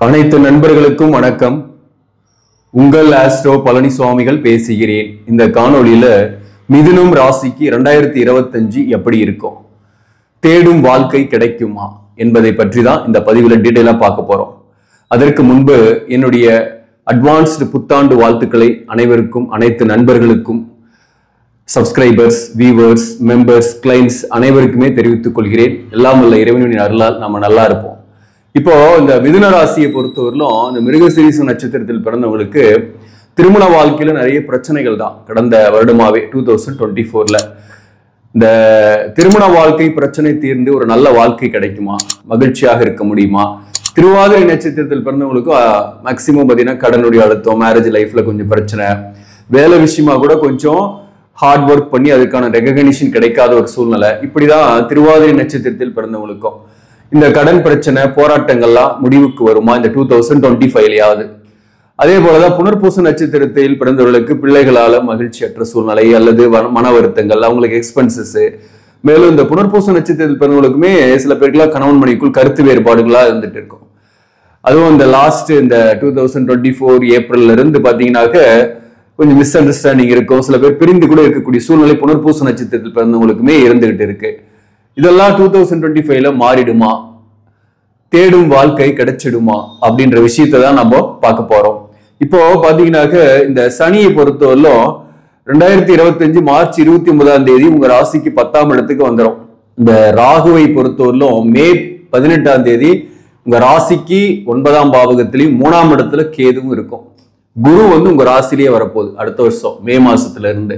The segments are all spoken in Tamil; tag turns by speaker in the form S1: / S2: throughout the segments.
S1: அனைத்து நண்பர்களுக்கும் வணக்கம். உங்கள் ஆஸ்ட்ரோ பழனிசுவாமிகள் பேசுகிறேன். இந்த காணொளியில மிதுனம் ராசிக்கு 2025 எப்படி இருக்கும், தேடும் வாழ்க்கை கிடைக்குமா என்பதை பற்றி தான் இந்த பதிவில் டீட்டெயிலா பார்க்க போறோம். அதற்கு முன்பு என்னுடைய அட்வான்ஸ்டு புத்தாண்டு வாழ்த்துக்களை அனைவருக்கும், அனைத்து நண்பர்களுக்கும், சப்ஸ்கிரைபர்ஸ், வியூவர்ஸ், மெம்பர்ஸ், கிளைண்ட்ஸ் அனைவருக்குமே தெரிவித்துக் கொள்கிறேன். எல்லாம் உள்ள இறைவனின் அருளால் நம்ம நல்லா இருப்போம். இப்போ இந்த மிதுன ராசியை பொறுத்தவரையிலும் இந்த மிருகசீரிச நட்சத்திரத்தில் பிறந்தவங்களுக்கு திருமண வாழ்க்கையில நிறைய பிரச்சனைகள் தான் கடந்த வருடமாவே 2024ல. இந்த திருமண வாழ்க்கை பிரச்சனை தீர்ந்து ஒரு நல்ல வாழ்க்கை கிடைக்குமா, மகிழ்ச்சியாக இருக்க முடியுமா? திருவாதிரை நட்சத்திரத்தில் பிறந்தவங்களுக்கும் மேக்சிமம் பார்த்தீங்கன்னா கடனுடைய அழுத்தம், மேரேஜ் லைஃப்ல கொஞ்சம் பிரச்சனை, வேலை விஷயமா கூட கொஞ்சம் ஹார்ட் ஒர்க் பண்ணி அதுக்கான ரெகக்னிஷன் கிடைக்காத ஒரு சூழ்நிலை. இப்படிதான் திருவாதிரை நட்சத்திரத்தில் பிறந்தவங்களுக்கும் இந்த கடன் பிரச்சனை, போராட்டங்கள்லாம் முடிவுக்கு வருமா இந்த 2025லயாவது? அதே போலதான் புனர்பூச நட்சத்திரத்தில் பிறந்தவர்களுக்கு பிள்ளைகளால மகிழ்ச்சியற்ற சூழ்நிலை அல்லது மன வருத்தங்கள், அவங்களுக்கு எக்ஸ்பென்சஸ். மேலும் இந்த புனர்பூச நட்சத்திரத்தில் பிறந்தவங்களுக்குமே சில பேருக்குலாம் கணவன் மனைவிக்குள் கருத்து வேறுபாடுகளா இருந்துட்டு இருக்கும். அதுவும் இந்த லாஸ்ட் இந்த 2024 ஏப்ரல்ல இருந்து பாத்தீங்கன்னாக்க கொஞ்சம் மிஸ் அண்டர்ஸ்டாண்டிங் இருக்கும். சில பேர் பிரிந்து கூட இருக்கக்கூடிய சூழ்நிலை புனர்பூச நட்சத்திரத்தில் பிறந்தவங்களுக்குமே இருந்துகிட்டு இருக்கு. இதெல்லாம் 2025ல மாறிடுமா, தேடும் வாழ்க்கை கிடைச்சிடுமா அப்படின்ற விஷயத்தை தான் நம்ம பார்க்க போறோம். இப்போ பாத்தீங்கன்னாக்க இந்த சனியை பொறுத்தவரையிலும் 2025 மார்ச் 29 உங்க ராசிக்கு 10ஆம் இடத்துக்கு வந்துடும். இந்த ராகுவை பொறுத்தவரையிலும் மே 18 உங்க ராசிக்கு 9ஆம் பாவகத்திலையும் 3ஆம் இடத்துல கேதுவும் இருக்கும். குரு உங்க ராசிலேயே வரப்போகுது அடுத்த வருஷம் மே மாசத்துல இருந்து.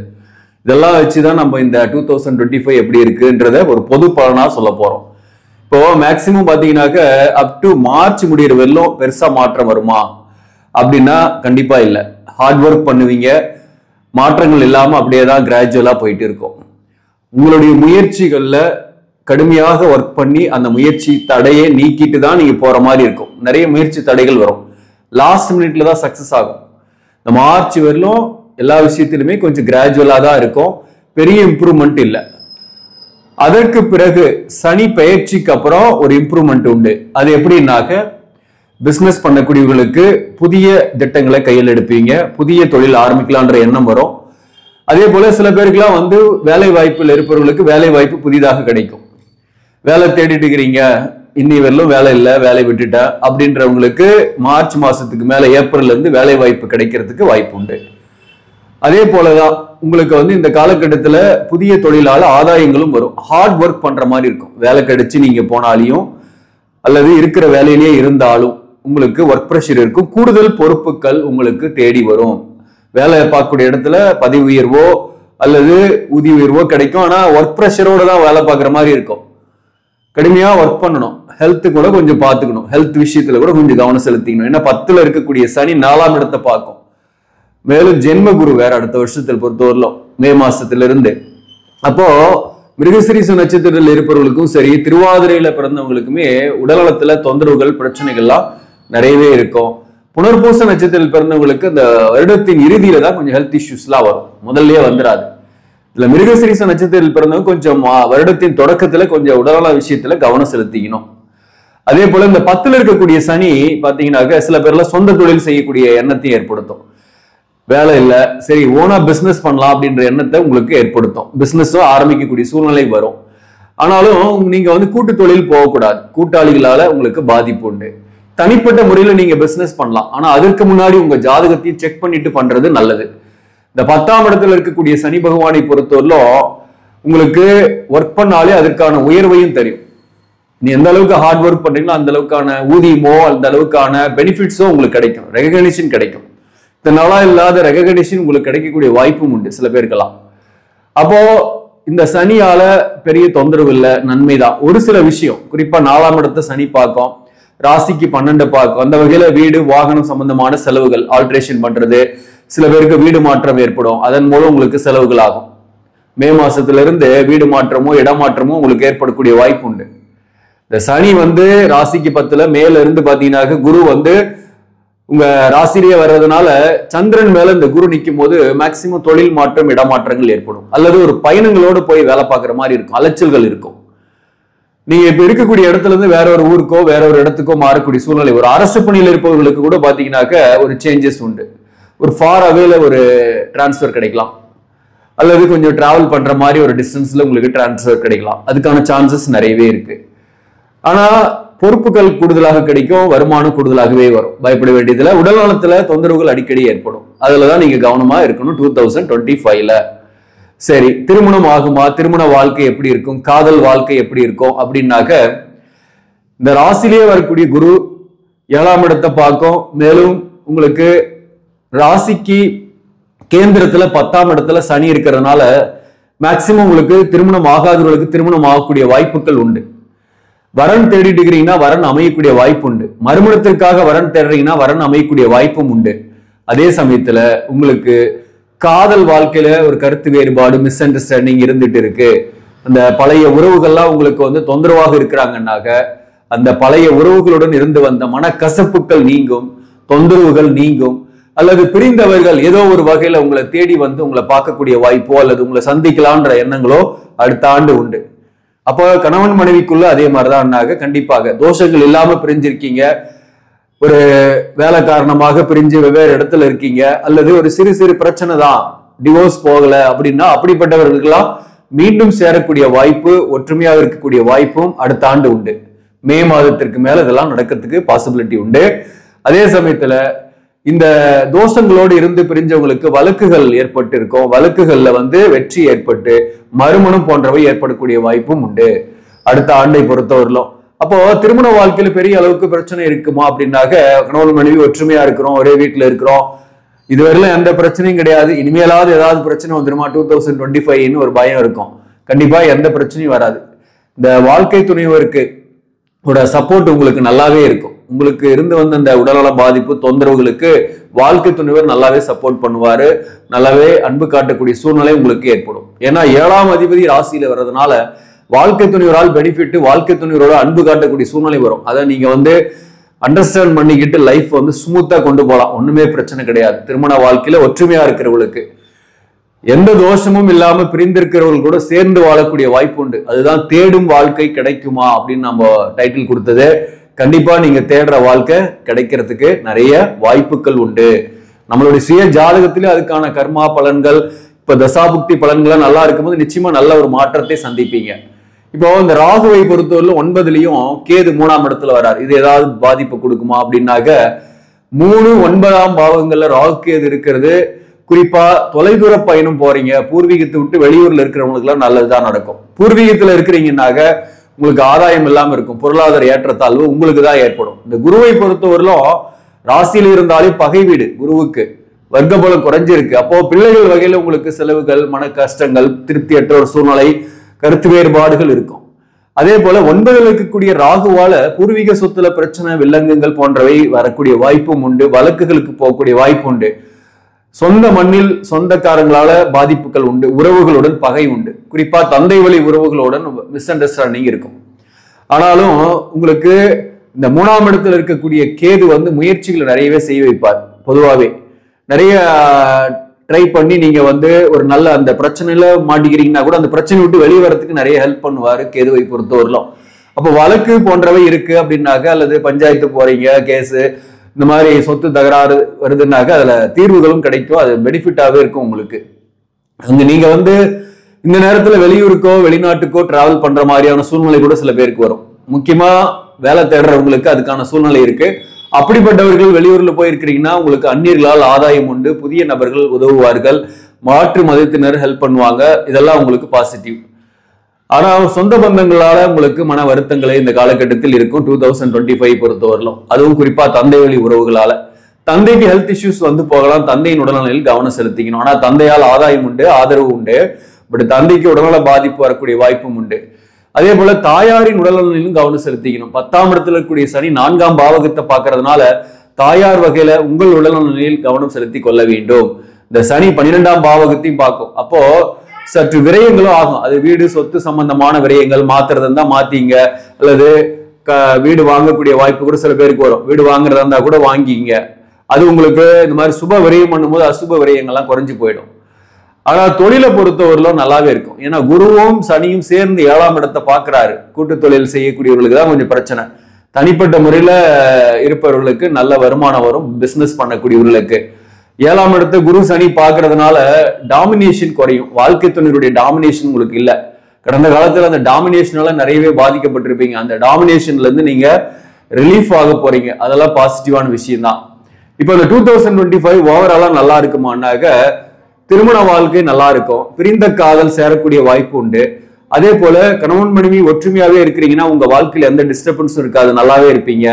S1: இதெல்லாம் வச்சுதான் நம்ம இந்த 2025 எப்படி இருக்குன்றத ஒரு பொது பலனா சொல்ல போறோம். இப்போ மேக்சிமம் பாத்தீங்கன்னாக்க அப் டு மார்ச் முடிகிற வரலும் பெருசா மாற்றம் வருமா அப்படின்னா கண்டிப்பா இல்லை. ஹார்ட் ஒர்க் பண்ணுவீங்க, மாற்றங்கள் இல்லாம அப்படியே தான் கிராஜுவலா போயிட்டு இருக்கும். உங்களுடைய முயற்சிகள்ல கடுமையாக ஒர்க் பண்ணி அந்த முயற்சி தடையை நீக்கிட்டு தான் நீங்க போற மாதிரி இருக்கும். நிறைய முயற்சி தடைகள் வரும், லாஸ்ட் மினிட்ல தான் சக்சஸ் ஆகும். இந்த மார்ச் வரலும் எல்லா விஷயத்திலுமே கொஞ்சம் கிராஜுவலா தான் இருக்கும், பெரிய இம்ப்ரூவ்மெண்ட் இல்லை. அதற்கு பிறகு சனி பெயர்ச்சிக்கு அப்புறம் ஒரு இம்ப்ரூவ்மெண்ட் உண்டு. அது எப்படின்னாக்க பிசினஸ் பண்ணக்கூடியவர்களுக்கு புதிய திட்டங்களை கையில் எடுப்பீங்க, புதிய தொழில் ஆரம்பிக்கலான்ற எண்ணம் வரும். அதே போல சில பேருக்குலாம் வேலை வாய்ப்பில் இருப்பவர்களுக்கு வேலை வாய்ப்பு புதிதாக கிடைக்கும். வேலை தேடிட்டு இருக்கிறீங்க, இன்னி வரலும் வேலை இல்லை, வேலை விட்டுட்டா அப்படின்றவங்களுக்கு மார்ச் மாசத்துக்கு மேல ஏப்ரல்ல இருந்து வேலை வாய்ப்பு கிடைக்கிறதுக்கு வாய்ப்பு உண்டு. அதே போலதான் உங்களுக்கு இந்த காலகட்டத்துல புதிய தொழிலால ஆதாயங்களும் வரும். ஹார்ட் ஒர்க் பண்ற மாதிரி இருக்கும். வேலை கிடைச்சு நீங்க போனாலையும் அல்லது இருக்கிற வேலையிலேயே இருந்தாலும் உங்களுக்கு ஒர்க் ப்ரெஷர் இருக்கும். கூடுதல் பொறுப்புகள் உங்களுக்கு தேடி வரும். வேலை பார்க்கக்கூடிய இடத்துல பதவி உயர்வோ அல்லது ஊதிய உயர்வோ கிடைக்கும். ஆனா ஒர்க் ப்ரெஷரோட தான் வேலை பார்க்குற மாதிரி இருக்கும். கடுமையா ஒர்க் பண்ணணும், ஹெல்த் கூட கொஞ்சம் பார்த்துக்கணும், ஹெல்த் விஷயத்துல கூட கொஞ்சம் கவனம் செலுத்திக்கணும். ஏன்னா 10ல இருக்கக்கூடிய சனி 4ஆம் இடத்தை பார்க்கும். மேலும் ஜென்ம குரு வேற அடுத்த வருஷத்தில் பொறுத்தவரையிலும் மே மாசத்துல இருந்து. அப்போ மிருகசீரிச நட்சத்திரத்தில் இருப்பவர்களுக்கும் சரி, திருவாதிரையில பிறந்தவங்களுக்குமே உடல்நலத்துல தொந்தரவுகள், பிரச்சனைகள்லாம் நிறையவே இருக்கும். புனர்பூச நட்சத்திரத்தில் பிறந்தவங்களுக்கு அந்த வருடத்தின் இறுதியில தான் கொஞ்சம் ஹெல்த் இஷ்யூஸ்லாம் வரும், முதல்லயே வந்துடாது. இதுல மிருகசீரிச நட்சத்திரத்தில் பிறந்தவங்க கொஞ்சம் வருடத்தின் தொடக்கத்துல கொஞ்சம் உடல்நல விஷயத்துல கவனம் செலுத்திக்கணும். அதே போல இந்த 10ல இருக்கக்கூடிய சனி பாத்தீங்கன்னாக்க சில பேர்ல சொந்த தொழில் செய்யக்கூடிய எண்ணத்தையும் ஏற்படுத்தும். வேலை இல்லை, சரி ஓனா பிசினஸ் பண்ணலாம் அப்படின்ற எண்ணத்தை உங்களுக்கு ஏற்படுத்தும். பிசினஸும் ஆரம்பிக்கக்கூடிய சூழ்நிலை வரும். ஆனாலும் நீங்க கூட்டு தொழில் போகக்கூடாது, கூட்டாளிகளால உங்களுக்கு பாதிப்பு உண்டு. தனிப்பட்ட முறையில நீங்க பிசினஸ் பண்ணலாம், ஆனா அதற்கு முன்னாடி உங்க ஜாதகத்தையும் செக் பண்ணிட்டு பண்றது நல்லது. இந்த 10ஆம் இடத்துல இருக்கக்கூடிய சனி பகவானை பொறுத்தவரையிலும் உங்களுக்கு ஒர்க் பண்ணாலே அதற்கான உயர்வையும் தெரியும். நீ எந்த அளவுக்கு ஹார்ட் ஒர்க் பண்றீங்களோ அந்த அளவுக்கான ஊதியமோ அந்த அளவுக்கான பெனிஃபிட்ஸோ உங்களுக்கு கிடைக்கும், ரெகக்னிஷன் கிடைக்கும். இதனால இல்லாத ரெகக்னிஷன் உங்களுக்கு கிடைக்கக்கூடிய வாய்ப்பும் உண்டு சில பேருக்கெல்லாம். அப்போ இந்த சனியால பெரிய தொந்தரவு இல்லை, நன்மைதான். ஒரு சில விஷயம் குறிப்பா 4ஆம் இடத்தை சனி பார்க்கும், ராசிக்கு 12 பார்க்கும். அந்த வகையில வீடு வாகனம் சம்பந்தமான செலவுகள், ஆல்ட்ரேஷன் பண்றது, சில பேருக்கு வீடு மாற்றம் ஏற்படும், அதன் மூலம் உங்களுக்கு செலவுகள் ஆகும். மே மாசத்துல இருந்து வீடு மாற்றமோ இடமாற்றமோ உங்களுக்கு ஏற்படக்கூடிய வாய்ப்பு உண்டு. இந்த சனி ராசிக்கு 10ல மேல இருந்து பாத்தீங்கன்னாக்க குரு உங்க ராசிலேயே வர்றதுனால சந்திரன் மேல இந்த குரு நிற்கும் போது மேக்சிமம் தொழில் மாற்றம், இடமாற்றங்கள் ஏற்படும். அல்லது ஒரு பயணங்களோடு போய் வேலை பார்க்குற மாதிரி இருக்கும், அலைச்சல்கள் இருக்கும். நீங்க இப்ப இருக்கக்கூடிய இடத்துல இருந்து வேற ஒரு ஊருக்கோ வேற ஒரு இடத்துக்கோ மாறக்கூடிய சூழ்நிலை. ஒரு அரசு பணியில் இருப்பவர்களுக்கு கூட பாத்தீங்கன்னாக்க ஒரு சேஞ்சஸ் உண்டு. ஒரு ஃபார் அவேல ஒரு டிரான்ஸ்ஃபர் கிடைக்கலாம், அல்லது கொஞ்சம் டிராவல் பண்ற மாதிரி ஒரு டிஸ்டன்ஸ்ல உங்களுக்கு டிரான்ஸ்ஃபர் கிடைக்கலாம். அதுக்கான சான்சஸ் நிறையவே இருக்கு. ஆனா பொறுப்புகள் கூடுதலாக கிடைக்கும், வருமானம் கூடுதலாகவே வரும். பயப்பட வேண்டியதுல உடல் நலத்துல தொந்தரவுகள் அடிக்கடி ஏற்படும். அதுலதான் நீங்க கவனமா இருக்கணும் 2025ல. சரி, திருமணம் ஆகுமா, திருமண வாழ்க்கை எப்படி இருக்கும், காதல் வாழ்க்கை எப்படி இருக்கும் அப்படின்னாக்க, இந்த ராசிலேயே வரக்கூடிய குரு 7ஆம் இடத்தை பார்க்கும். மேலும் உங்களுக்கு ராசிக்கு கேந்திரத்துல 10ஆம் இடத்துல சனி இருக்கிறதுனால மேக்சிமம் உங்களுக்கு திருமணம் ஆகாதவர்களுக்கு திருமணம் ஆகக்கூடிய வாய்ப்புகள் உண்டு. வரன் தேடிட்டு இருக்கிறீங்கன்னா வரன் அமையக்கூடிய வாய்ப்பு உண்டு. மறுமணத்திற்காக வரன் தேடுறீங்கன்னா வரன் அமையக்கூடிய வாய்ப்பும் உண்டு. அதே சமயத்துல உங்களுக்கு காதல் வாழ்க்கையில ஒரு கருத்து வேறுபாடு, மிஸ் அண்டர்ஸ்டாண்டிங் இருந்துட்டு இருக்கு. அந்த பழைய உறவுகள்லாம் உங்களுக்கு வந்து தொந்தரவாக இருக்கிறாங்கன்னாக்க, அந்த பழைய உறவுகளுடன் இருந்து வந்த மனக்கசப்புகள் நீங்கும், தொந்தரவுகள் நீங்கும். அல்லது பிரிந்தவர்கள் ஏதோ ஒரு வகையில உங்களை தேடி வந்து உங்களை பார்க்கக்கூடிய வாய்ப்போ அல்லது உங்களை சந்திக்கலான்ற எண்ணங்களோ அடுத்த ஆண்டு உண்டு. அப்போ கணவன் மனைவிக்குள்ள அதே மாதிரிதான் கண்டிப்பாக தோஷங்கள் இல்லாம பிரிஞ்சிருக்கீங்க, ஒரு வேலை காரணமாக பிரிஞ்சு வெவ்வேறு இடத்துல இருக்கீங்க, அல்லது ஒரு சிறு சிறு பிரச்சனை தான், டிவோர்ஸ் போகல அப்படின்னா அப்படிப்பட்டவர்களுக்கெல்லாம் மீண்டும் சேரக்கூடிய வாய்ப்பு, ஒற்றுமையாக இருக்கக்கூடிய வாய்ப்பும் அடுத்த ஆண்டு உண்டு. மே மாதத்திற்கு மேல இதெல்லாம் நடக்கிறதுக்கு பாசிபிலிட்டி உண்டு. அதே சமயத்துல இந்த தோஷங்களோடு இருந்து பிரிஞ்சவங்களுக்கு வழக்குகள் ஏற்பட்டு இருக்கும். வழக்குகள்ல வந்து வெற்றி ஏற்பட்டு மறுமணம் போன்றவை ஏற்படக்கூடிய வாய்ப்பும் உண்டு அடுத்த ஆண்டை பொறுத்தவரையிலும். அப்போ திருமண வாழ்க்கையில பெரிய அளவுக்கு பிரச்சனை இருக்குமா அப்படின்னாக்க, கணவன் மனைவி ஒற்றுமையா இருக்கிறோம், ஒரே வீட்டுல இருக்கிறோம், இதுவரையிலும் எந்த பிரச்சனையும் கிடையாது, இனிமேலாவது ஏதாவது பிரச்சனை வந்துருமா 2025ன்னு ஒரு பயம் இருக்கும். கண்டிப்பா எந்த பிரச்சனையும் வராது. இந்த வாழ்க்கை துணைவருக்கு சப்போர்ட் உங்களுக்கு நல்லாவே இருக்கும். உங்களுக்கு இருந்து வந்த அந்த உடல்நல பாதிப்பு தொந்தரவுகளுக்கு வாழ்க்கை துணைவர் நல்லாவே சப்போர்ட் பண்ணுவாரு, நல்லாவே அன்பு காட்டக்கூடிய சூழ்நிலை உங்களுக்கு ஏற்படும். ஏன்னா 7ஆம் அதிபதி ராசியில வர்றதுனால வாழ்க்கை துணைவரால் பெனிஃபிட், வாழ்க்கை துணைவரோட அன்பு காட்டக்கூடிய சூழ்நிலை வரும். அதை நீங்க வந்து அண்டர்ஸ்டாண்ட் பண்ணிக்கிட்டு லைஃப் வந்து ஸ்மூத்தா கொண்டு போகலாம், ஒண்ணுமே பிரச்சனை கிடையாது. திருமண வாழ்க்கையில ஒற்றுமையா இருக்கிறவங்களுக்கு எந்த தோஷமும் இல்லாம பிரிந்திருக்கிறவர்கள் கூட சேர்ந்து வாழக்கூடிய வாய்ப்பு உண்டு. அதுதான் தேடும் வாழ்க்கை கிடைக்குமா அப்படின்னு நம்ம டைட்டில் கொடுத்தது. கண்டிப்பா நீங்க தேடுற வாழ்க்கை கிடைக்கிறதுக்கு நிறைய வாய்ப்புகள் உண்டு. நம்மளுடைய சுய ஜாதகத்திலே அதுக்கான கர்மா பலன்கள், இப்ப தசாபுக்தி பலன்கள் நல்லா இருக்கும்போது நிச்சயமா நல்ல ஒரு மாற்றத்தை சந்திப்பீங்க. இப்போ இந்த ராகுவை பொறுத்தவரை 9லயும் கேது 3ஆம் இடத்துல வராரு. இது ஏதாவது பாதிப்பு கொடுக்குமா அப்படின்னாக்க, 3, 9ஆம் பாவங்கள்ல ராகு கேது இருக்கிறது. குறிப்பா தொலைதூர பயணம் போறீங்க, பூர்வீகத்தை விட்டு வெளியூர்ல இருக்கிறவங்களுக்கு எல்லாம் நல்லதுதான் நடக்கும். பூர்வீகத்துல இருக்கிறீங்கன்னாக்க உங்களுக்கு ஆதாயம் இல்லாம இருக்கும், பொருளாதார ஏற்றத்தாழ்வு உங்களுக்கு தான் ஏற்படும். இந்த குருவை பொறுத்தவரையிலும் ராசியில் இருந்தாலே பகை வீடு, குருவுக்கு வர்க்க பலம் குறைஞ்சிருக்கு. அப்போ பிள்ளைகள் வகையில உங்களுக்கு செலவுகள், மன கஷ்டங்கள், திருப்தியற்ற ஒரு சூழ்நிலை, கருத்து வேறுபாடுகள் இருக்கும். அதே போல 9ல் இருக்கக்கூடிய ராகுவால பூர்வீக சொத்துல பிரச்சனை, வில்லங்கங்கள் போன்றவை வரக்கூடிய வாய்ப்பும் உண்டு. வழக்குகளுக்கு போகக்கூடிய வாய்ப்பு உண்டு. சொந்த மண்ணில் சொந்தக்காரங்களால பாதிப்புகள் உண்டு. உறவுகளுடன் பகை உண்டு. குறிப்பா தந்தை வழி உறவுகளுடன் மிஸ் அண்டர்ஸ்டாண்டிங் இருக்கும். ஆனாலும் உங்களுக்கு இந்த 3ஆம் இடத்துல இருக்கக்கூடிய கேது வந்து முயற்சிகளை நிறையவே செய்ய வைப்பார். பொதுவாகவே நிறைய ட்ரை பண்ணி நீங்க வந்து ஒரு நல்ல அந்த பிரச்சனையில மாட்டிக்கிறீங்கன்னா கூட அந்த பிரச்சனை விட்டு வெளியே வரதுக்கு நிறைய ஹெல்ப் பண்ணுவாரு கேதுவை பொறுத்தவரையிலும். அப்போ வழக்கு போன்றவை இருக்கு அப்படின்னாக்க, அல்லது பஞ்சாயத்து போறீங்க, கேஸு, இந்த மாதிரி சொத்து தகராறு வருதுன்னாக்க அதுல தீர்வுகளும் கிடைக்கும். அது பெனிஃபிட்டாவே இருக்கும் உங்களுக்கு. அங்க நீங்க வந்து இந்த நேரத்துல வெளியூருக்கோ வெளிநாட்டுக்கோ டிராவல் பண்ற மாதிரியான சூழ்நிலை கூட சில பேருக்கு வரும். முக்கியமா வேலை தேடுறவங்களுக்கு அதுக்கான சூழ்நிலை இருக்கு. அப்படிப்பட்டவர்கள் வெளியூர்ல போயிருக்கிறீங்கன்னா உங்களுக்கு அந்நியர்களால் ஆதாயம் உண்டு. புதிய நபர்கள் உதவுவார்கள், மாற்று மதத்தினர் ஹெல்ப் பண்ணுவாங்க. இதெல்லாம் உங்களுக்கு பாசிட்டிவ். ஆனா சொந்த பந்தங்களால உங்களுக்கு மன வருத்தங்களே இந்த காலகட்டத்தில் இருக்கும் 2025 பொறுத்தவரையிலும். அதுவும் குறிப்பா தந்தை வழி உறவுகளால தந்தைக்கு ஹெல்த் இஷ்யூஸ் வந்து போகலாம். தந்தையின் உடல்நிலையில் கவனம் செலுத்திக்கணும். ஆனா தந்தையால் ஆதாயம் உண்டு, ஆதரவு உண்டு. பட் தந்தைக்கு உடல்நல பாதிப்பு வரக்கூடிய வாய்ப்பும் உண்டு. அதே போல தாயாரின் உடல்நிலையிலும் கவனம் செலுத்திக்கணும். 10ஆம் இடத்துல இருக்கக்கூடிய சனி 4ஆம் பாவகத்தை பார்க்கறதுனால தாயார் வகையில உங்கள் உடல்நிலையில் கவனம் செலுத்தி கொள்ள வேண்டும். இந்த சனி 12ஆம் பாவகத்தையும் பார்க்கும். அப்போ சற்று விரயங்களும் ஆகும். அது வீடு சொத்து சம்பந்தமான விரயங்கள், மாத்துறதா இருந்தா மாத்திங்க, அல்லது வீடு வாங்கக்கூடிய வாய்ப்பு கூட சில பேருக்கு வரும். வீடு வாங்குறதா இருந்தா கூட வாங்கிங்க. அது உங்களுக்கு இந்த மாதிரி சுப விரயம் பண்ணும்போது அசுப விரயங்கள்லாம் குறைஞ்சு போயிடும். ஆனா தொழிலை பொறுத்தவரையிலும் நல்லாவே இருக்கும். ஏன்னா குருவும் சனியும் சேர்ந்து 7ஆம் இடத்தை பாக்குறாரு. கூட்டு தொழில் செய்யக்கூடியவர்களுக்கு தான் கொஞ்சம் பிரச்சனை. தனிப்பட்ட முறையில இருப்பவர்களுக்கு நல்ல வருமானம் வரும். பிசினஸ் பண்ணக்கூடியவர்களுக்கு 7ஆம் இடத்தை குரு சனி பாக்குறதுனால டாமினேஷன் குறையும். வாழ்க்கை துணையுடைய டாமினேஷன் உங்களுக்கு இல்ல. கடந்த காலத்துல அந்த டாமினேஷனால நிறையவே பாதிக்கப்பட்டிருப்பீங்க. அந்த டாமினேஷன்ல இருந்து நீங்க ரிலீஃப் ஆக போறீங்க. அதெல்லாம் பாசிட்டிவான விஷயம் தான். இப்போ இந்த 2025 ஓவராலா நல்லா இருக்குமானாக்க திருமண வாழ்க்கை நல்லா இருக்கும். பிரிந்த காதல் சேரக்கூடிய வாய்ப்பு உண்டு. அதே போல கணவன் மனைவி ஒற்றுமையாவே இருக்கிறீங்கன்னா உங்க வாழ்க்கையில எந்த டிஸ்டர்பன்ஸும் இருக்காது, நல்லாவே இருப்பீங்க.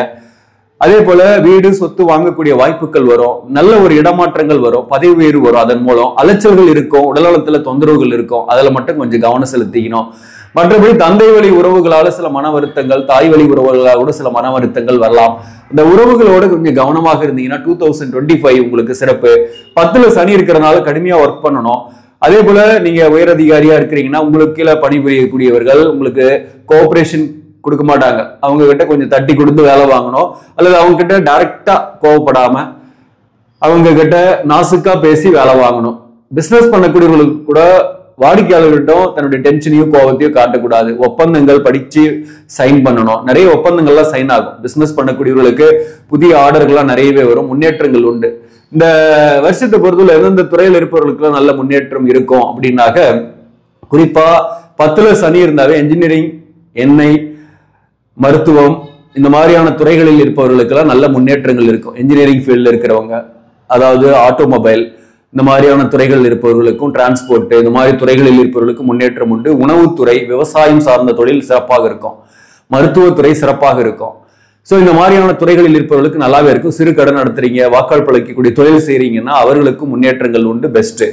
S1: அதே போல வீடு சொத்து வாங்கக்கூடிய வாய்ப்புகள் வரும். நல்ல ஒரு இடமாற்றங்கள் வரும். பதவி உயர்வு வரும். அதன் மூலம் அலைச்சல்கள் இருக்கும். உடல்நலத்துல தொந்தரவுகள் இருக்கும். அதுல மட்டும் கொஞ்சம் கவனம் செலுத்திக்கணும். மற்றபடி தந்தை வழி உறவுகளால சில மன வருத்தங்கள், தாய் வழி உறவுகளால கூட சில மன வருத்தங்கள் வரலாம். இந்த உறவுகளோட கொஞ்சம் கவனமாக இருந்தீங்கன்னா 2025 உங்களுக்கு சிறப்பு. 10ல சனி இருக்கிறதுனால கடுமையா ஒர்க் பண்ணணும். அதே போல நீங்க உயரதிகாரியா இருக்கிறீங்கன்னா உங்களுக்கு கீழே பணிபுரியக்கூடியவர்கள் உங்களுக்கு கோஆபரேஷன் கொடுக்க மாட்டாங்க. அவங்க கிட்ட கொஞ்சம் தட்டி கொடுத்து வேலை வாங்கணும். அல்லது அவங்க கிட்ட டைரக்டா கோவப்படாம அவங்க கிட்ட நாசுக்கா பேசி வேலை வாங்கணும். பிசினஸ் பண்ணக்கூடியவர்களுக்கு கூட வாடிக்கையாளர்கிட்டும் தன்னுடைய டென்ஷனையும் கோபத்தையும் காட்டக்கூடாது. ஒப்பந்தங்கள் படிச்சு சைன் பண்ணணும். நிறைய ஒப்பந்தங்கள்லாம் சைன் ஆகும். பிசினஸ் பண்ணக்கூடியவர்களுக்கு புதிய ஆர்டர்கள்லாம் நிறையவே வரும். முன்னேற்றங்கள் உண்டு. இந்த வருஷத்தை பொறுத்தவரை எந்தெந்த துறையில் இருப்பவர்களுக்கு நல்ல முன்னேற்றம் இருக்கும் அப்படின்னாக்க குறிப்பா 10ல சனி இருந்தாவே என்ஜினியரிங், எண்ணெய், மருத்துவம் இந்த மாதிரியான துறைகளில் இருப்பவர்களுக்கெல்லாம் நல்ல முன்னேற்றங்கள் இருக்கும். என்ஜினியரிங் ஃபீல்டில் இருக்கிறவங்க, அதாவது ஆட்டோமொபைல் இந்த மாதிரியான துறைகள் இருப்பவர்களுக்கும், டிரான்ஸ்போர்ட் இந்த மாதிரி துறைகளில் இருப்பவர்களுக்கும் முன்னேற்றம் உண்டு. உணவுத்துறை, விவசாயம் சார்ந்த தொழில் சிறப்பாக இருக்கும். மருத்துவத்துறை சிறப்பாக இருக்கும். ஸோ இந்த மாதிரியான துறைகளில் இருப்பவர்களுக்கு நல்லாவே இருக்கும். சிறு கடன் நடத்துறீங்க, வாக்காளர் பழக்கக்கூடிய தொழில் செய்றீங்கன்னா அவர்களுக்கு முன்னேற்றங்கள் உண்டு. பெஸ்ட்.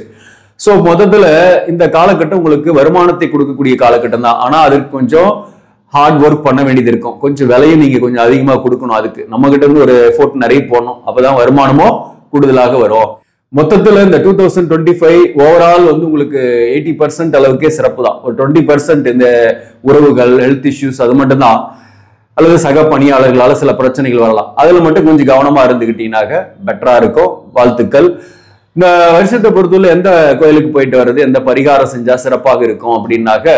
S1: ஸோ மொத்தத்துல இந்த காலகட்டம் உங்களுக்கு வருமானத்தை கொடுக்கக்கூடிய காலகட்டம் தான். ஆனா அதுக்கு கொஞ்சம் ஹார்ட் ஒர்க் பண்ண வேண்டியது இருக்கும். கொஞ்சம் விலையை நீங்க கொஞ்சம் அதிகமா கொடுக்கணும். அதுக்கு நம்ம கிட்ட இருந்து ஒரு எஃபோர்ட் நிறைய போடணும். அப்பதான் வருமானமோ கூடுதலாக வரும். மொத்தத்துல இந்த 2025 ஓவரால் உங்களுக்கு 80% அளவுக்கே சிறப்பு தான். ஒரு 20% இந்த உறவுகள், ஹெல்த் இஷ்யூஸ் அது மட்டும் தான். அல்லது சக பணியாளர்களால சில பிரச்சனைகள் வரலாம். அதுல மட்டும் கொஞ்சம் கவனமா இருந்துகிட்டீங்கன்னாக்க பெட்டரா இருக்கும். வாழ்த்துக்கள். இந்த வருஷத்தை பொறுத்தவரை எந்த கோயிலுக்கு போயிட்டு வர்றது, எந்த பரிகாரம் செஞ்சா சிறப்பாக இருக்கும் அப்படின்னாக்க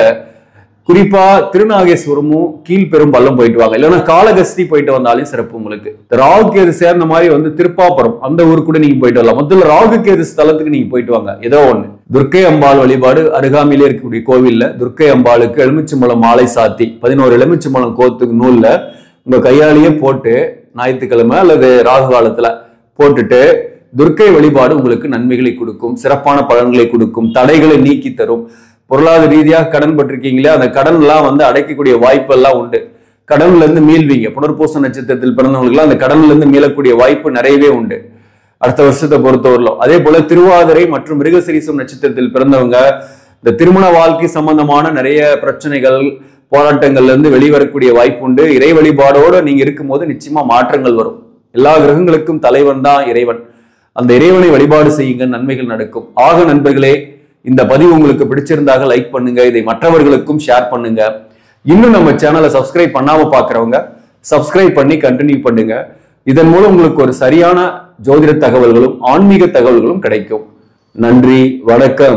S1: குறிப்பா திருநாகேஸ்வரமும் கீழ்பெரும்பள்ளம் போயிட்டு வாங்க. இல்லைன்னா காளகஸ்தி போயிட்டு வந்தாலும் சிறப்பு உங்களுக்கு. ராகு கேது சேர்ந்த மாதிரி திருப்பாப்புரம் அந்த ஊருக்கு கூட நீங்க போயிட்டு வரலாம். முதல்ல ராகு கேது ஸ்தலத்துக்கு நீங்க போயிட்டு வாங்க. ஏதோ ஒண்ணு துர்க்கை அம்பாள் வழிபாடு அருகாமையிலே இருக்கக்கூடிய கோவில்ல துர்க்கை அம்பாளுக்கு எலுமிச்சம்பழம் மாலை சாத்தி 11 எலுமிச்சம்பழம் கோத்துக்கு நூல்ல உங்க கையாலேயே போட்டு ஞாயிற்றுக்கிழமை அல்லது ராகு காலத்துல போட்டுட்டு துர்க்கை வழிபாடு உங்களுக்கு நன்மைகளை கொடுக்கும், சிறப்பான பலன்களை கொடுக்கும், தடைகளை நீக்கி தரும். பொருளாதார ரீதியாக கடன் பட்டிருக்கீங்களே அந்த கடன் எல்லாம் அடைக்கக்கூடிய வாய்ப்பு எல்லாம் உண்டு. கடன்ல இருந்து மீள்வீங்க. புனர்பூச நட்சத்திரத்தில் பிறந்தவங்களுக்கு அந்த கடன்ல இருந்து மீளக்கூடிய வாய்ப்பு நிறையவே உண்டு அடுத்த வருஷத்தை பொறுத்தவரையிலும். அதே போல திருவாதிரை மற்றும் மிருகசீரிஷம் நட்சத்திரத்தில் பிறந்தவங்க இந்த திருமண வாழ்க்கை சம்பந்தமான நிறைய பிரச்சனைகள், போராட்டங்கள்ல இருந்து வெளிவரக்கூடிய வாய்ப்பு உண்டு. இறை வழிபாடோடு நீங்க இருக்கும்போது நிச்சயமா மாற்றங்கள் வரும். எல்லா கிரகங்களுக்கும் தலைவன் தான் இறைவன். அந்த இறைவனை வழிபாடு செய்யுங்க, நன்மைகள் நடக்கும். ஆக நண்பர்களே, இந்த பதிவு உங்களுக்கு பிடிச்சிருந்தாக லைக் பண்ணுங்க. இதை மற்றவர்களுக்கும் ஷேர் பண்ணுங்க. இன்னும் நம்ம சேனலை சப்ஸ்கிரைப் பண்ணாம பாக்குறவங்க சப்ஸ்கிரைப் பண்ணி கண்டினியூ பண்ணுங்க. இதன் மூலம் உங்களுக்கு ஒரு சரியான ஜோதிட தகவல்களும் ஆன்மீக தகவல்களும் கிடைக்கும். நன்றி, வணக்கம்.